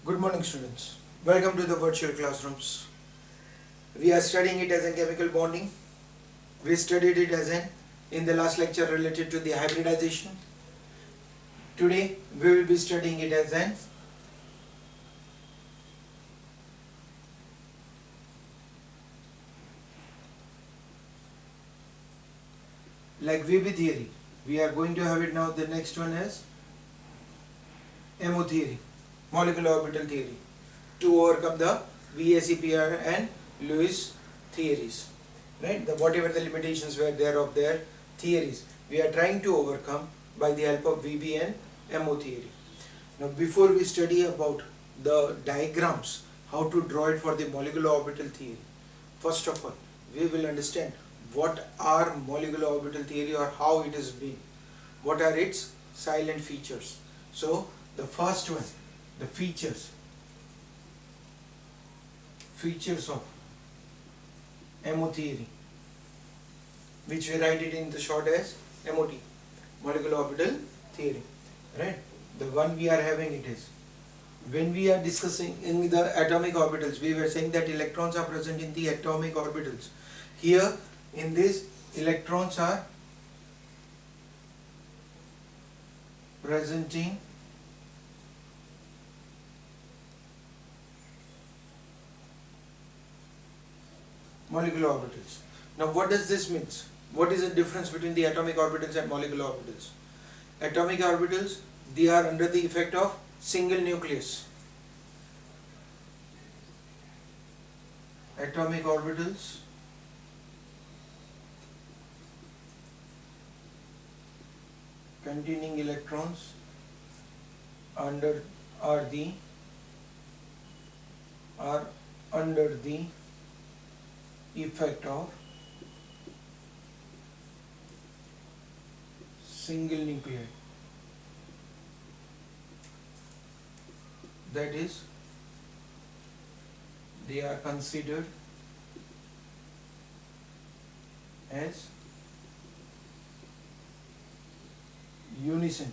Good morning, students. Welcome to the virtual classrooms. We are studying it as a chemical bonding. We studied it as in the last lecture related to the hybridization. Today we will be studying it as like VB theory. We are going to have it now. The next one is MO theory, molecular orbital theory, to overcome the VSEPR and Lewis theories. Right? Whatever the limitations were there of their theories, we are trying to overcome by the help of VB and MO theory. Now, before we study about the diagrams, how to draw it for the molecular orbital theory, first of all, we will understand what are molecular orbital theory or how it is been. What are its silent features? So, the first one, the features of MO theory, which we write it in the short as MOT, molecular orbital theory, right? The one we are having it is, when we are discussing in the atomic orbitals, we were saying that electrons are present in the atomic orbitals. Here in this, electrons are presenting molecular orbitals. Now what does this mean? What is the difference between the atomic orbitals and molecular orbitals? Atomic orbitals, they are under the effect of single nucleus. Atomic orbitals containing electrons are under the effect of single nuclei. That is, they are considered as unicentered.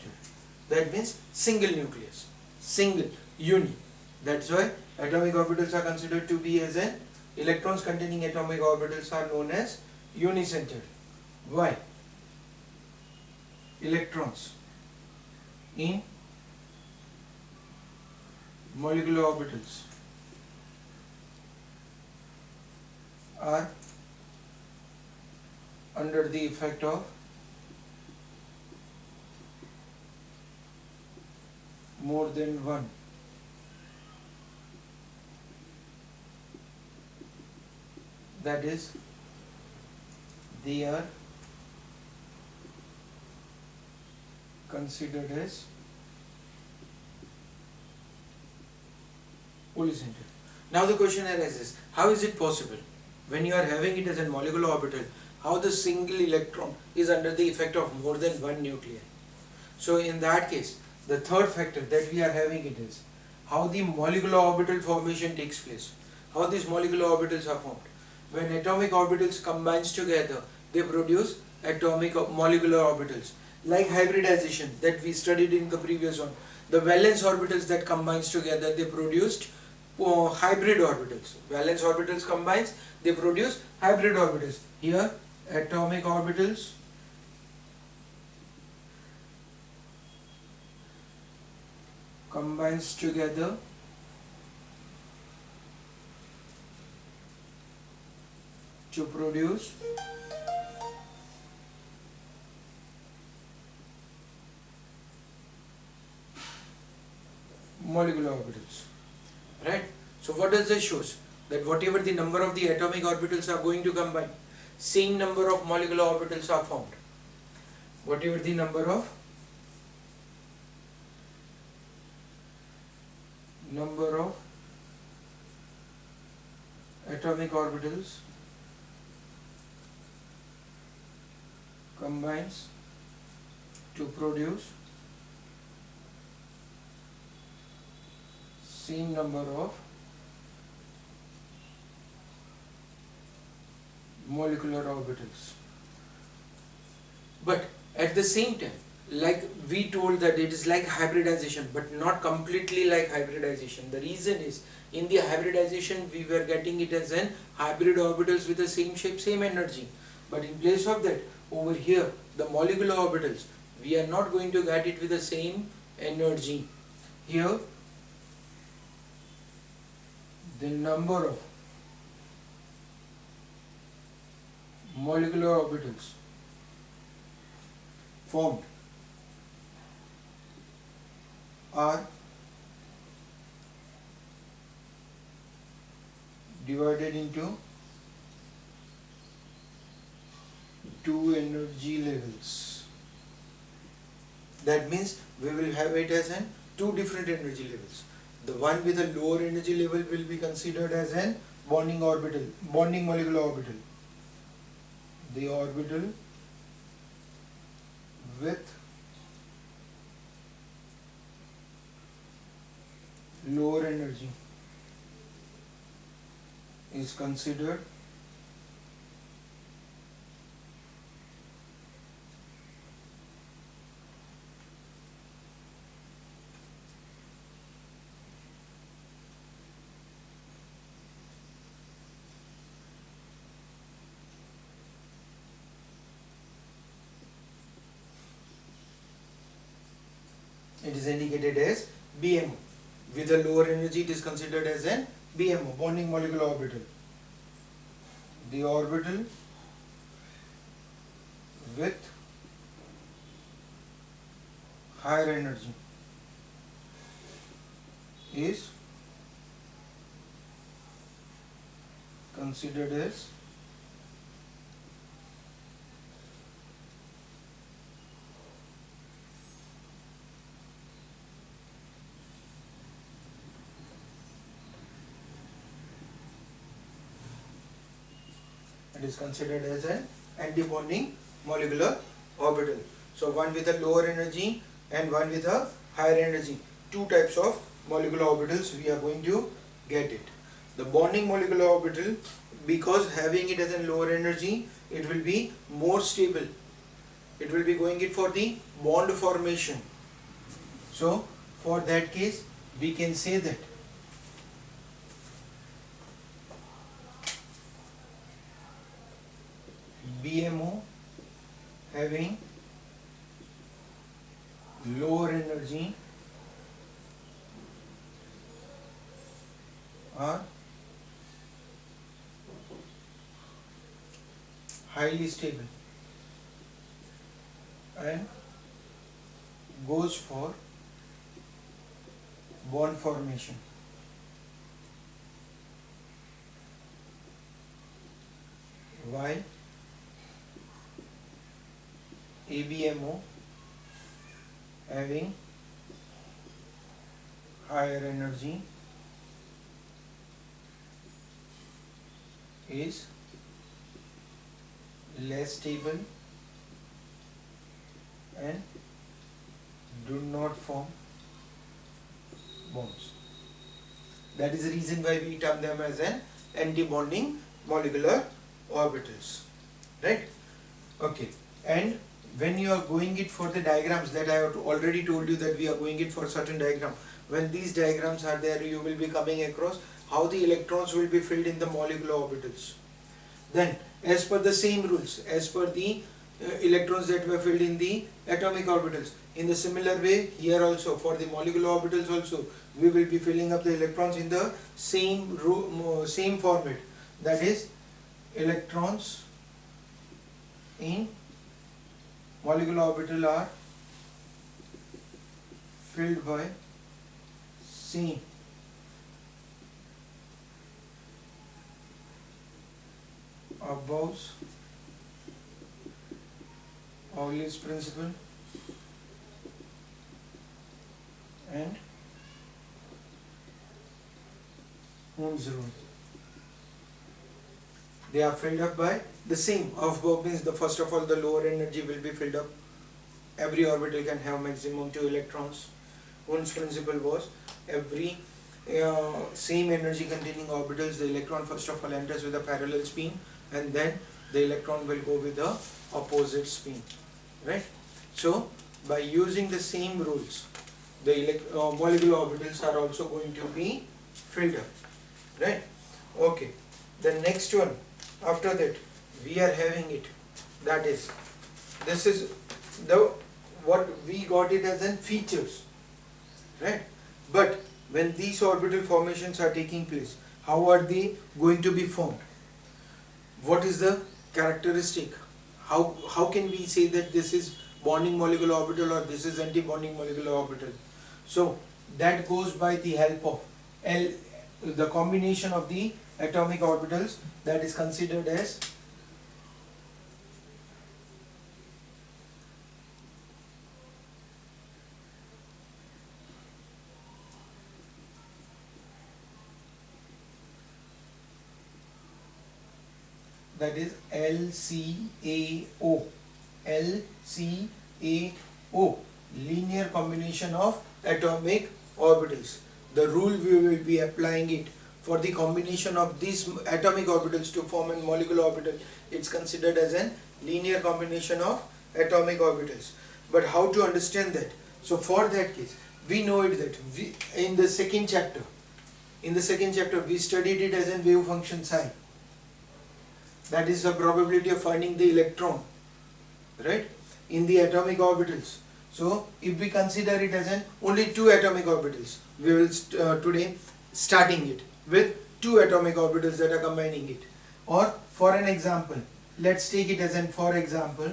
That means single nucleus, single, uni. That's why atomic orbitals are considered to be as an electrons containing atomic orbitals are known as unicentered. Why? Electrons in molecular orbitals are under the effect of more than one. That is, they are considered as polycentered. Now the question arises, how is it possible when you are having it as a molecular orbital, how the single electron is under the effect of more than one nuclei? So in that case, the third factor that we are having it is how the molecular orbital formation takes place, how these molecular orbitals are formed. When atomic orbitals combines together, they produce molecular orbitals. Like hybridization that we studied in the previous one, the valence orbitals that combines together, they produced hybrid orbitals. Valence orbitals combines, they produce hybrid orbitals. Here, atomic orbitals combines together to produce molecular orbitals, right? So what does this shows? That whatever the number of the atomic orbitals are going to combine, same number of molecular orbitals are formed. Whatever the number of atomic orbitals combines to produce same number of molecular orbitals. But at the same time, like we told that it is like hybridization, but not completely like hybridization. The reason is, in the hybridization we were getting it as an hybrid orbitals with the same shape, same energy, but in place of that, over here the molecular orbitals, we are not going to get it with the same energy. Here the number of molecular orbitals formed are divided into two energy levels. That means we will have it as an two different energy levels. The one with a lower energy level will be considered as an bonding orbital, bonding molecular orbital. The orbital with lower energy is considered it is indicated as BMO. With a lower energy it is considered as an BMO, bonding molecular orbital. The orbital with higher energy is considered as an antibonding molecular orbital. So one with a lower energy and one with a higher energy. Two types of molecular orbitals we are going to get it. The bonding molecular orbital, because having it as a lower energy, it will be more stable. It will be going it for the bond formation. So for that case we can say that BMO having lower energy are highly stable and goes for bond formation, while ABMO having higher energy is less stable and do not form bonds. That is the reason why we term them as an anti-bonding molecular orbitals, right? Okay, and when you are going it for the diagrams that I have already told you that we are going it for certain diagram, when these diagrams are there, you will be coming across how the electrons will be filled in the molecular orbitals. Then as per the same rules, as per the electrons that were filled in the atomic orbitals, in the similar way here also for the molecular orbitals also we will be filling up the electrons in the same format, that is electrons in molecular orbital are filled by same Abou's Pauli's principle and Ohm's rule. They are filled up by the same. Aufbau means the first of all the lower energy will be filled up. Every orbital can have maximum 2 electrons. Ohm's principle was every same energy containing orbitals, the electron first of all enters with a parallel spin and then the electron will go with the opposite spin, right? So by using the same rules, the molecular orbitals are also going to be filled up, right? Okay, the next one after that we are having it, that is, this is the what we got it as in features, right? But when these orbital formations are taking place, how are they going to be formed? What is the characteristic? How can we say that this is bonding molecular orbital or this is anti-bonding molecular orbital? So that goes by the help of the combination of the atomic orbitals, that is considered as LCAO. LCAO, linear combination of atomic orbitals. The rule we will be applying it for the combination of these atomic orbitals to form a molecular orbital. It's considered as a linear combination of atomic orbitals. But how to understand that? So for that case, we know it that in the second chapter we studied it as a wave function psi. That is the probability of finding the electron, right, in the atomic orbitals. So if we consider it as only two atomic orbitals, we will today starting it with two atomic orbitals that are combining it. Or for an example, let's take it as for example,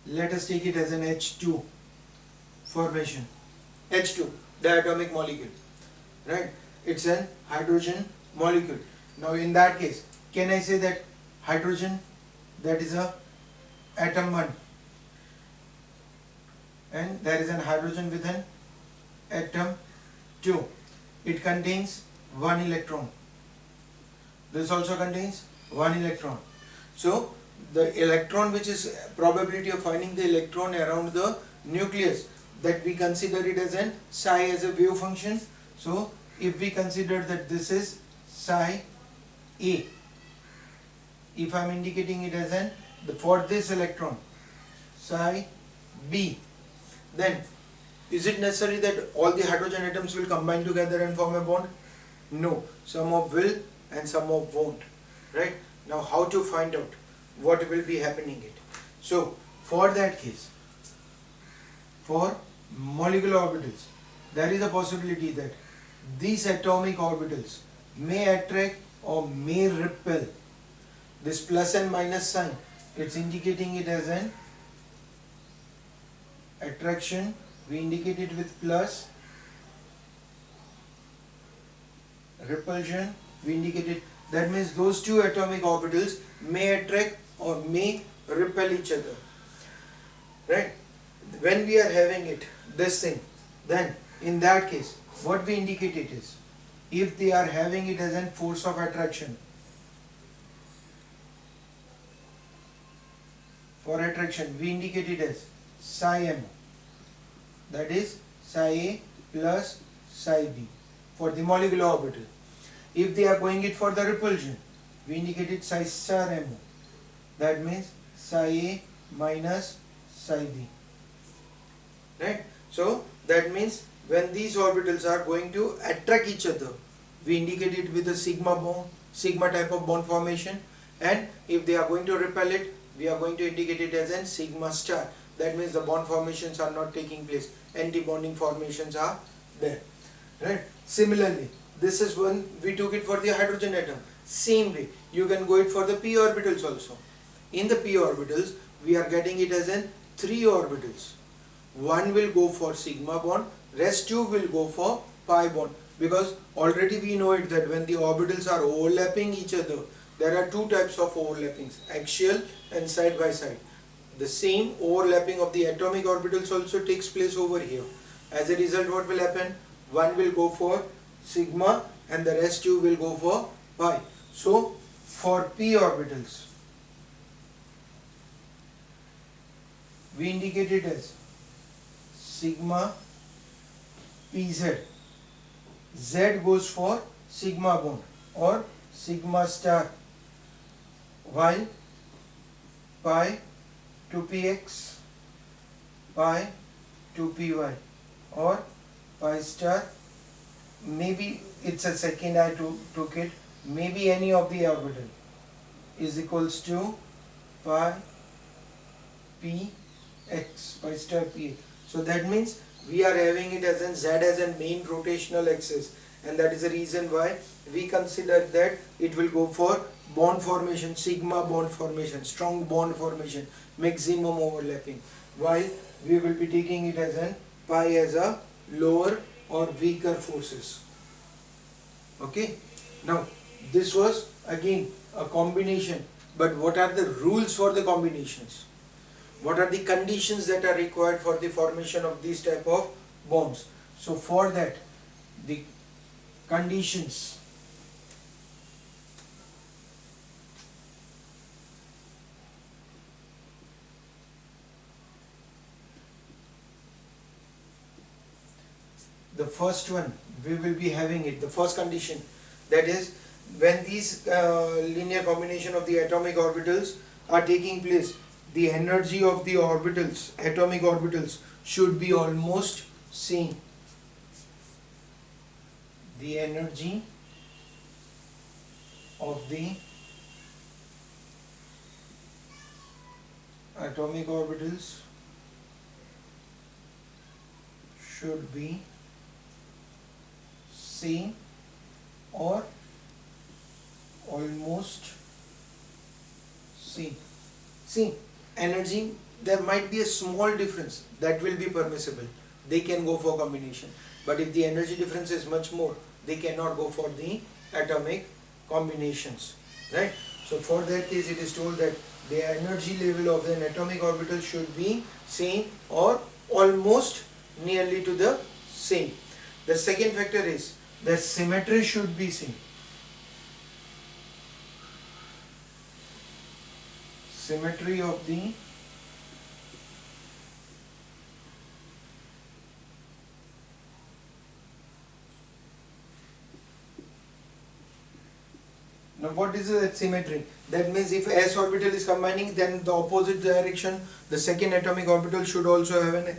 let us take it as an H2 formation. H2, the atomic molecule, right? It's an hydrogen molecule. Now in that case, can I say that hydrogen, that is a atom 1, and there is an hydrogen with an atom 2. It contains 1 electron. This also contains 1 electron. So the electron, which is probability of finding the electron around the nucleus, that we consider it as psi as a wave function. So if we consider that this is psi A, if I am indicating it as for this electron psi B, then is it necessary that all the hydrogen atoms will combine together and form a bond? No, some of will and some of won't, right? Now how to find out what will be happening it? So for that case, for molecular orbitals, there is a possibility that these atomic orbitals may attract or may repel. This plus and minus sign, it's indicating it as an attraction. We indicate it with plus. Repulsion, we indicate it. That means those two atomic orbitals may attract or may repel each other, right? When we are having it, this thing, then in that case, what we indicate it is, if they are having it as a force of attraction, for attraction we indicate it as psi m, that is psi A plus psi B for the molecular orbital. If they are going it for the repulsion, we indicate it psi star m, that means psi A minus psi B, right? So that means when these orbitals are going to attract each other, we indicate it with a sigma bond, sigma type of bond formation, and if they are going to repel it, we are going to indicate it as a sigma star. That means the bond formations are not taking place, anti-bonding formations are there, right? Similarly, this is when we took it for the hydrogen atom. Same way, you can go it for the p orbitals also. In the p orbitals, we are getting it as in 3 orbitals. One will go for sigma bond, rest 2 will go for pi bond, because already we know it that when the orbitals are overlapping each other, there are 2 types of overlappings, axial and side by side. The same overlapping of the atomic orbitals also takes place over here. As a result, what will happen? One will go for sigma and the rest 2 will go for pi. So for p orbitals, we indicate it as sigma pz. Z goes for sigma bond or sigma star, while pi 2px pi 2py, or pi star, maybe it's a second I took it, maybe any of the orbital is equals to pi px, pi star px. So that means we are having it as in z as a main rotational axis, and that is the reason why we consider that it will go for bond formation, sigma bond formation, strong bond formation, maximum overlapping, while we will be taking it as an pi as a lower or weaker forces. Okay, now this was again a combination, but what are the rules for the combinations? What are the conditions that are required for the formation of these type of bonds? So for that, the conditions the first one we will be having it, the first condition, that is when these linear combination of the atomic orbitals are taking place, the energy of the orbitals, atomic orbitals, should be almost same. The energy of the atomic orbitals should be same or almost same. See, energy, there might be a small difference, that will be permissible, they can go for combination, but if the energy difference is much more, they cannot go for the atomic combinations, right? So for that case it is told that the energy level of an atomic orbital should be same or almost nearly to the same. The second factor is that symmetry should be same. Symmetry of the now what is that symmetry? That means if s orbital is combining, then the opposite direction, the second atomic orbital should also have an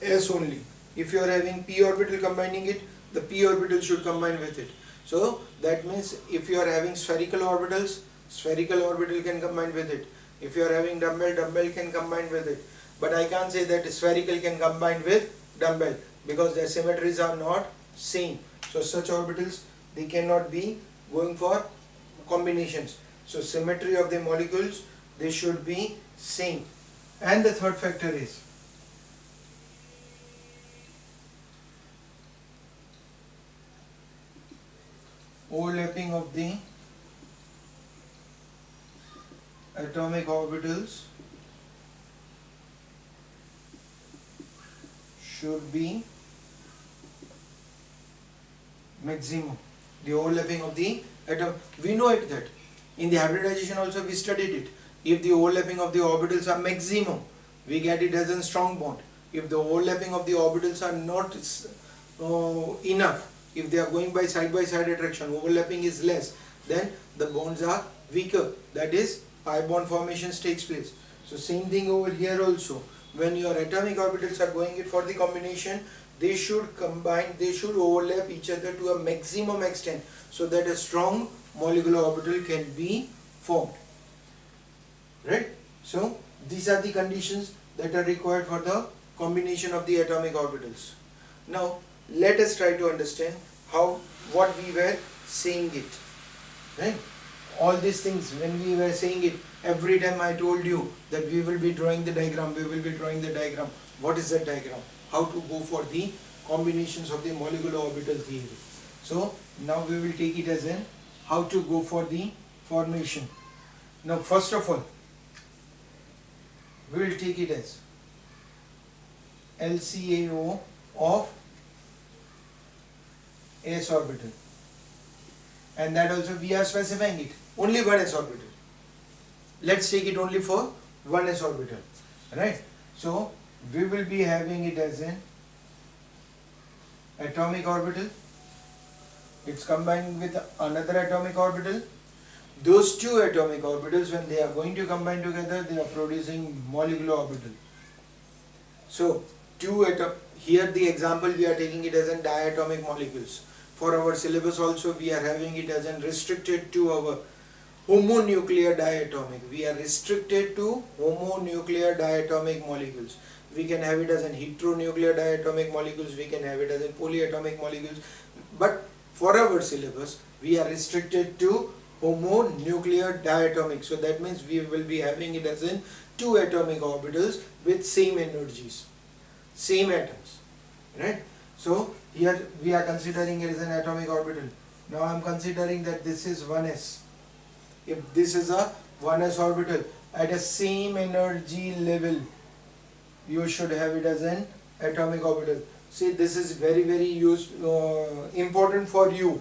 s only. If you are having p orbital combining it, the p orbital should combine with it. So that means if you are having spherical orbitals, spherical orbital can combine with it. If you are having dumbbell, dumbbell can combine with it. But I can't say that spherical can combine with dumbbell because their symmetries are not same. So such orbitals, they cannot be going for combinations. So symmetry of the molecules, they should be same. And the third factor is overlapping of the atomic orbitals should be maximum. The overlapping of the atom, we know it that in the hybridization also we studied it. If the overlapping of the orbitals are maximum, we get it as a strong bond. If the overlapping of the orbitals are not enough, if they are going by side attraction, overlapping is less, then the bonds are weaker, that is pi bond formations takes place. So same thing over here also, when your atomic orbitals are going it for the combination, they should combine, they should overlap each other to a maximum extent so that a strong molecular orbital can be formed, right? So these are the conditions that are required for the combination of the atomic orbitals. Now let us try to understand what we were saying it, right? All these things, when we were saying it, every time I told you that we will be drawing the diagram, we will be drawing the diagram. What is that diagram? How to go for the combinations of the molecular orbital theory. So now we will take it as in how to go for the formation. Now first of all, we will take it as LCAO of s orbital, and that also we are specifying it only one s orbital. Let's take it only for one s orbital, right? So we will be having it as an atomic orbital, it's combined with another atomic orbital. those two atomic orbitals, when they are going to combine together, they are producing molecular orbital. So here the example we are taking it as in diatomic molecules. For our syllabus also we are having it as in restricted to our homonuclear diatomic. We are restricted to homonuclear diatomic molecules. We can have it as in heteronuclear diatomic molecules, we can have it as in polyatomic molecules, but for our syllabus we are restricted to homonuclear diatomic. So that means we will be having it as in two atomic orbitals with same energies, same atoms, right? So here we are considering it as an atomic orbital. Now I am considering that this is 1s. If this is a 1s orbital at a same energy level, you should have it as an atomic orbital. See, this is very important for you,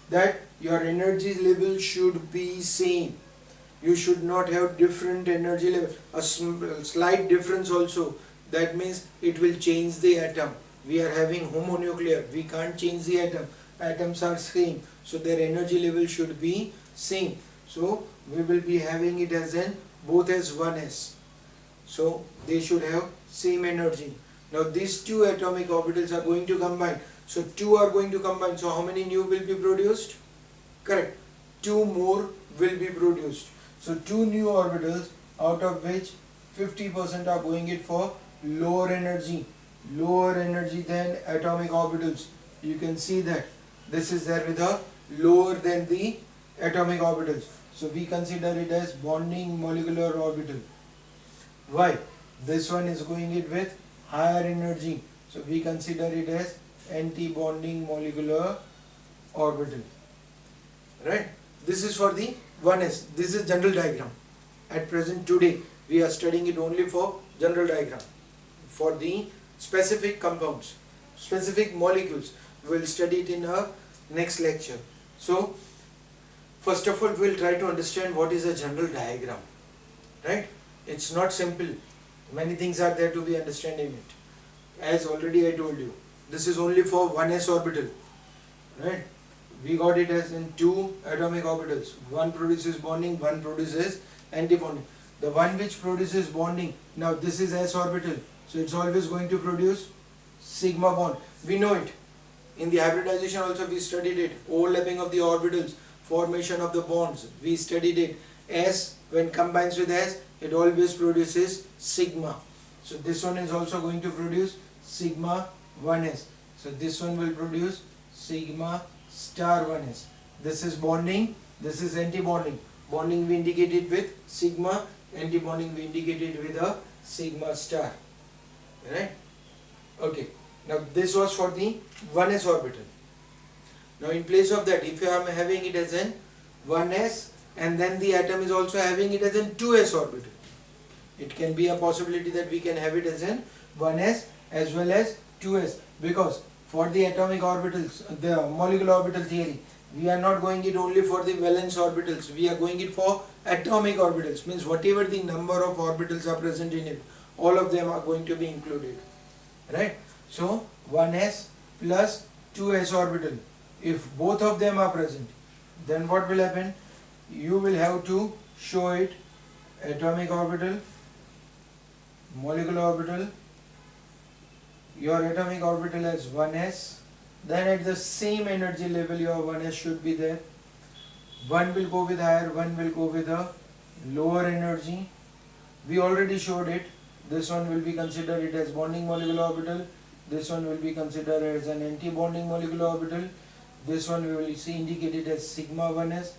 that your energy level should be same. You should not have different energy level. A slight difference also, that means it will change the atom. We are having homonuclear, we can't change the atom. Atoms are same, so their energy level should be same. So we will be having it as in both as 1s. So they should have same energy. Now these two atomic orbitals are going to combine. So two are going to combine. So how many new will be produced? Correct. Two more will be produced. So two new orbitals, out of which 50% are going it for lower energy than atomic orbitals. You can see that this is there with a lower than the atomic orbitals. So we consider it as bonding molecular orbital. Why? This one is going it with higher energy. So we consider it as anti-bonding molecular orbital. Right? This is for the 1s. This is general diagram. At present today we are studying it only for general diagram. For the specific compounds, specific molecules, we will study it in our next lecture. So first of all we will try to understand what is a general diagram. Right? It's not simple. Many things are there to be understood in it. As already I told you, this is only for 1s orbital. Right? We got it as in two atomic orbitals. One produces bonding, one produces anti-bonding. The one which produces bonding, now this is s orbital, so it's always going to produce sigma bond. We know it. In the hybridization also we studied it. Overlapping of the orbitals, formation of the bonds, we studied it. S, when combines with S, it always produces sigma. So this one is also going to produce sigma 1s. So this one will produce sigma star 1s. This is bonding, this is anti-bonding. Bonding we indicated with sigma, anti-bonding we indicated with a sigma star. Right? Okay. Now this was for the 1s orbital. Now in place of that, if I am having it as an 1s and then the atom is also having it as an 2s orbital, it can be a possibility that we can have it as an 1s as well as 2s, because for the atomic orbitals, the molecular orbital theory, we are not going it only for the valence orbitals, we are going it for atomic orbitals. Means whatever the number of orbitals are present in it, all of them are going to be included. Right? So 1s plus 2s orbital, if both of them are present, then what will happen? You will have to show it atomic orbital, molecular orbital, your atomic orbital as 1s, then at the same energy level your 1s should be there. One will go with higher, one will go with a lower energy. We already showed it. This one will be considered it as bonding molecular orbital, this one will be considered as an anti-bonding molecular orbital, this one we will see indicated as sigma 1s,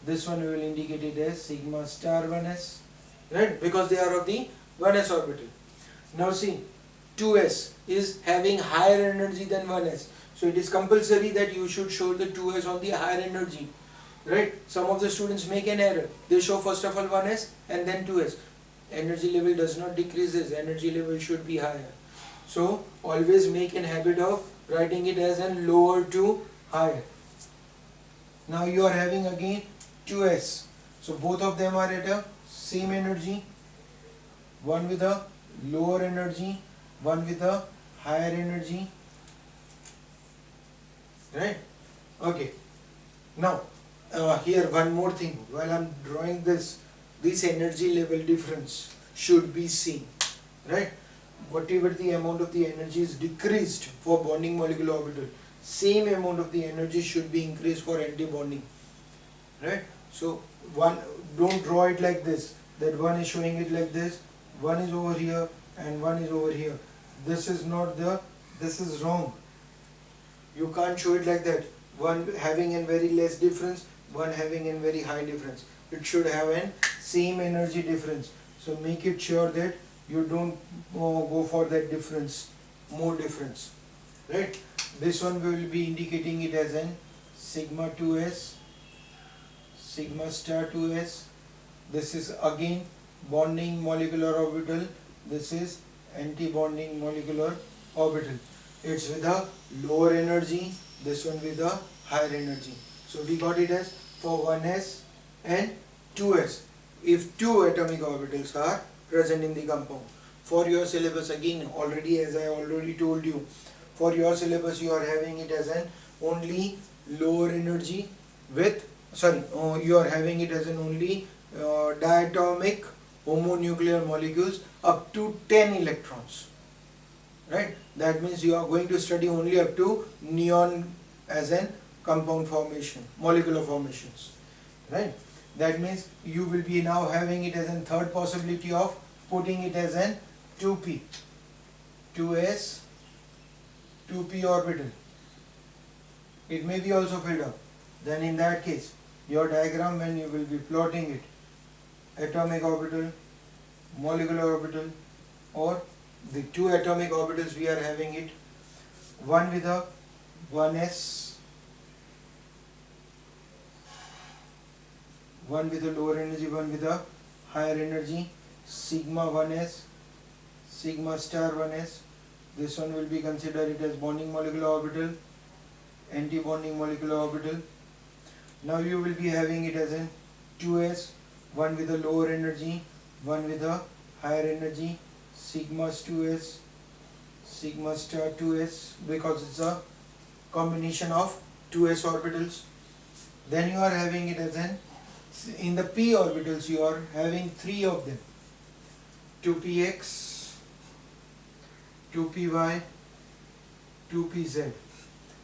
this one we will indicate it as sigma star 1s, right? Because they are of the 1s orbital. Now see, 2s is having higher energy than 1s, so it is compulsory that you should show the 2s on the higher energy, right? Some of the students make an error. They show first of all 1s and then 2s. Energy level does not decrease, this energy level should be higher. So always make an habit of writing it as an lower to higher. Now you are having again 2s. So both of them are at a same energy. One with a lower energy, one with a higher energy. Right? Okay. Now here one more thing, while I'm drawing this energy level difference should be seen, right? Whatever the amount of the energy is decreased for bonding molecular orbital, same amount of the energy should be increased for anti-bonding, right? So one, don't draw it like this, that one is showing it like this, one is over here and one is over here. This is not the, this is wrong. You can't show it like that, one having a very less difference, one having a very high difference. It should have an same energy difference. So make it sure that you don't go for that difference, more difference, right? This one we will be indicating it as an sigma 2s, sigma star 2s. This is again bonding molecular orbital, this is anti-bonding molecular orbital. It's with a lower energy, this one with a higher energy. So we got it as for 1s and 2s if two atomic orbitals are present in the compound. For your syllabus, again, already, as I already told you, for your syllabus you are having it as an only lower energy with, you are having it as an only diatomic homonuclear molecules up to 10 electrons, right? That means you are going to study only up to neon as an compound formation, molecular formations, right? That means you will be now having it as a third possibility of putting it as an 2p, 2s, 2p orbital. It may be also filled up. Then in that case, your diagram, when you will be plotting it, atomic orbital, molecular orbital, or the two atomic orbitals we are having it, one with a 1s, one with a lower energy, one with a higher energy, sigma 1s, sigma star 1s. This one will be considered it as bonding molecular orbital, anti-bonding molecular orbital. Now you will be having it as an 2s, one with a lower energy, one with a higher energy, sigma 2s, sigma star 2s, because it's a combination of 2s orbitals. Then you are having it as an, in the p orbitals you are having three of them, 2px, 2py, 2pz,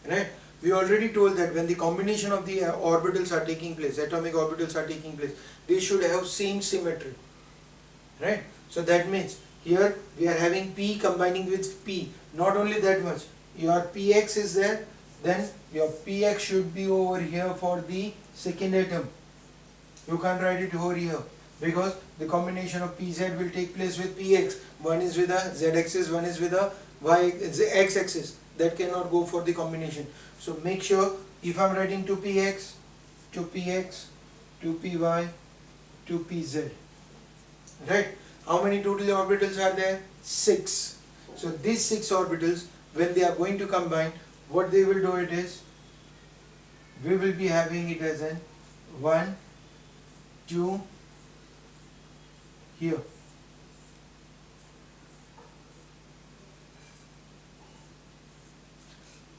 right? We already told that when the combination of the orbitals are taking place, atomic orbitals are taking place, they should have same symmetry, right? So that means here we are having p combining with p. Not only that much, your px is there, then your px should be over here for the second atom. You can't write it over here because the combination of pz will take place with px. One is with a z-axis, one is with a x-axis. That cannot go for the combination. So make sure, if I am writing 2px, 2px, 2py, 2pz, right? How many total orbitals are there? 6. So these 6 orbitals, when they are going to combine, what they will do it is, we will be having it as an 1, 2 here.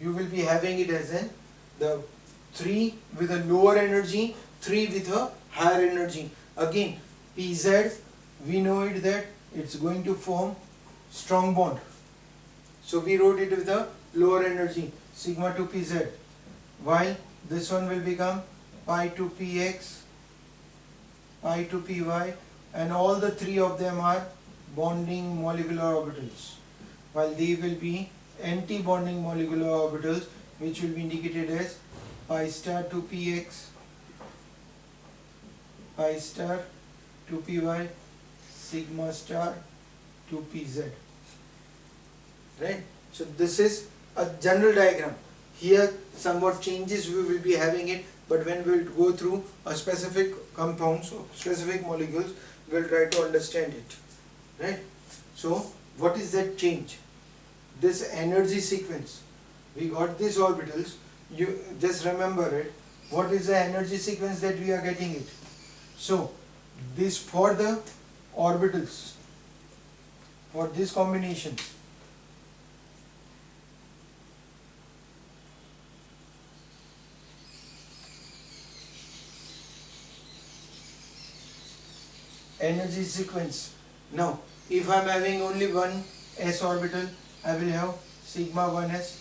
You will be having it as in the 3 with a lower energy, 3 with a higher energy. Again, pz, we know it that it's going to form strong bond. So we wrote it with a lower energy, sigma 2 pz. While this one will become pi 2 px, pi 2 py, and all the three of them are bonding molecular orbitals. While they will be anti-bonding molecular orbitals, which will be indicated as pi star 2px, pi star 2py, sigma star 2pz, right? So this is a general diagram. Here somewhat changes we will be having it, but when we will go through a specific compounds or specific molecules, we will try to understand it, right? So what is that change? This energy sequence, we got these orbitals, you just remember it, what is the energy sequence that we are getting it? So this, for the orbitals, for this combination, energy sequence. Now if I am having only one s orbital, I will have sigma 1s,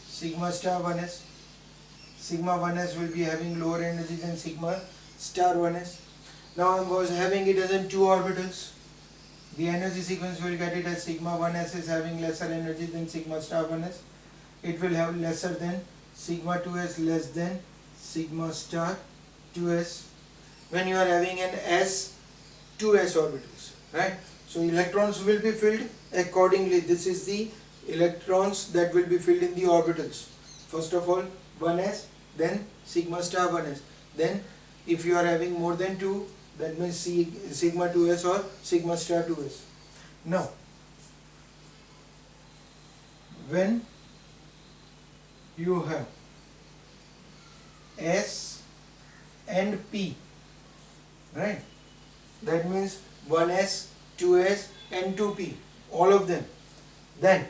sigma star 1s. Sigma 1s will be having lower energy than sigma star 1s. Now I was having it as in two orbitals. The energy sequence will get it as sigma 1s is having lesser energy than sigma star 1s. It will have lesser than sigma 2s less than sigma star 2s. When you are having an s, 2s orbitals, right? So electrons will be filled accordingly. This is the electrons that will be filled in the orbitals. First of all 1s, then sigma star 1s. Then if you are having more than 2, that means sigma 2s or sigma star 2s. Now when you have s and p, right, that means 1s, 2s and 2p, all of them, then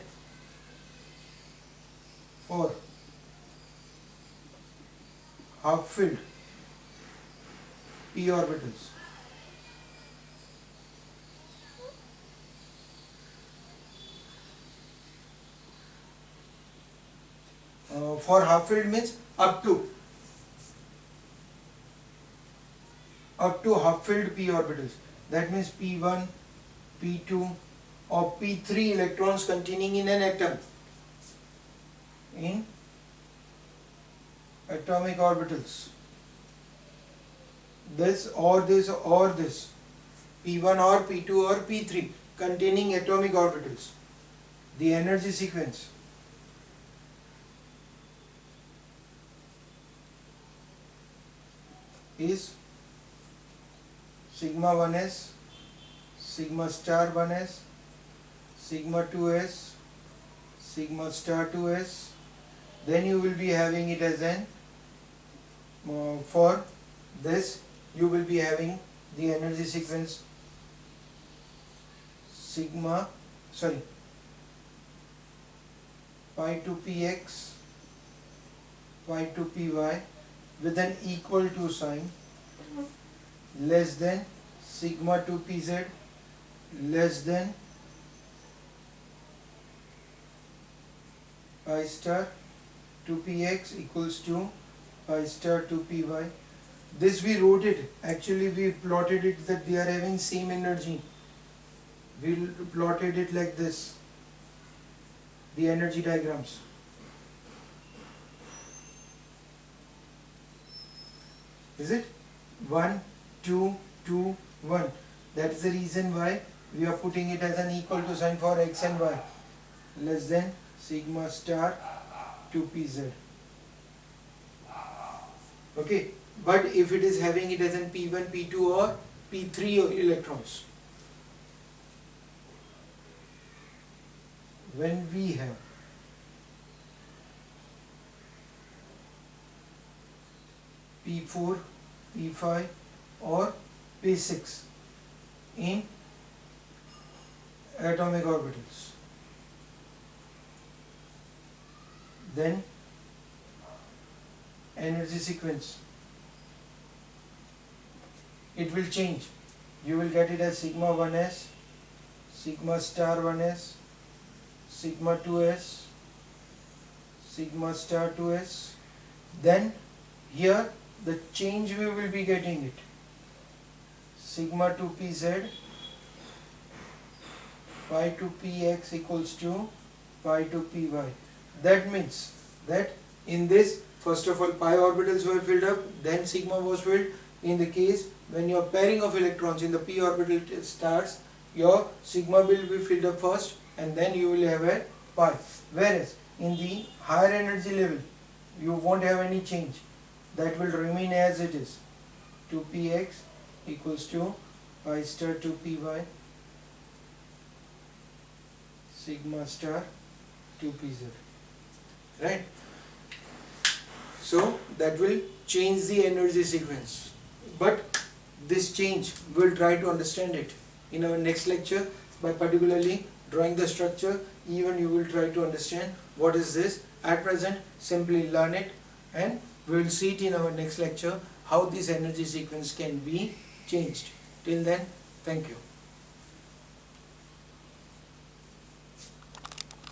for half filled p orbitals, for half filled means up to half filled p orbitals, that means p1, p2 or p3 electrons containing in an atom, in atomic orbitals, this or this or this, p1 or p2 or p3 containing atomic orbitals, the energy sequence is sigma 1s, sigma star 1s, sigma 2s, sigma star 2s. Then you will be having it as an for this you will be having the energy sequence pi to px, pi to py with an equal to sign, less than sigma to pz, less than pi star to px equals to pi star to py. This we wrote it, actually we plotted it that they are having same energy. We plotted it like this, the energy diagrams. Is it? 1, 2, 2, 1. That is the reason why we are putting it as an equal to sign for x and y, less than sigma star to pz. Okay, but if it is having it as an p1, p2 or p3 electrons, when we have p4, p5 or p6 in atomic orbitals, then energy sequence, it will change. You will get it as sigma 1s, sigma star 1s, sigma 2s, sigma star 2s. Then here the change we will be getting it, sigma to pz, pi to px equals to pi to py. That means that in this, first of all pi orbitals were filled up, then sigma was filled. In the case when your pairing of electrons in the p orbital starts, your sigma will be filled up first and then you will have a pi. Whereas in the higher energy level you won't have any change, that will remain as it is, 2px equals to pi star to py, sigma star to pz, right? So that will change the energy sequence, but this change we'll try to understand it in our next lecture by particularly drawing the structure. Even you will try to understand what is this. At present simply learn it and we will see it in our next lecture how this energy sequence can be changed. Till then, thank you.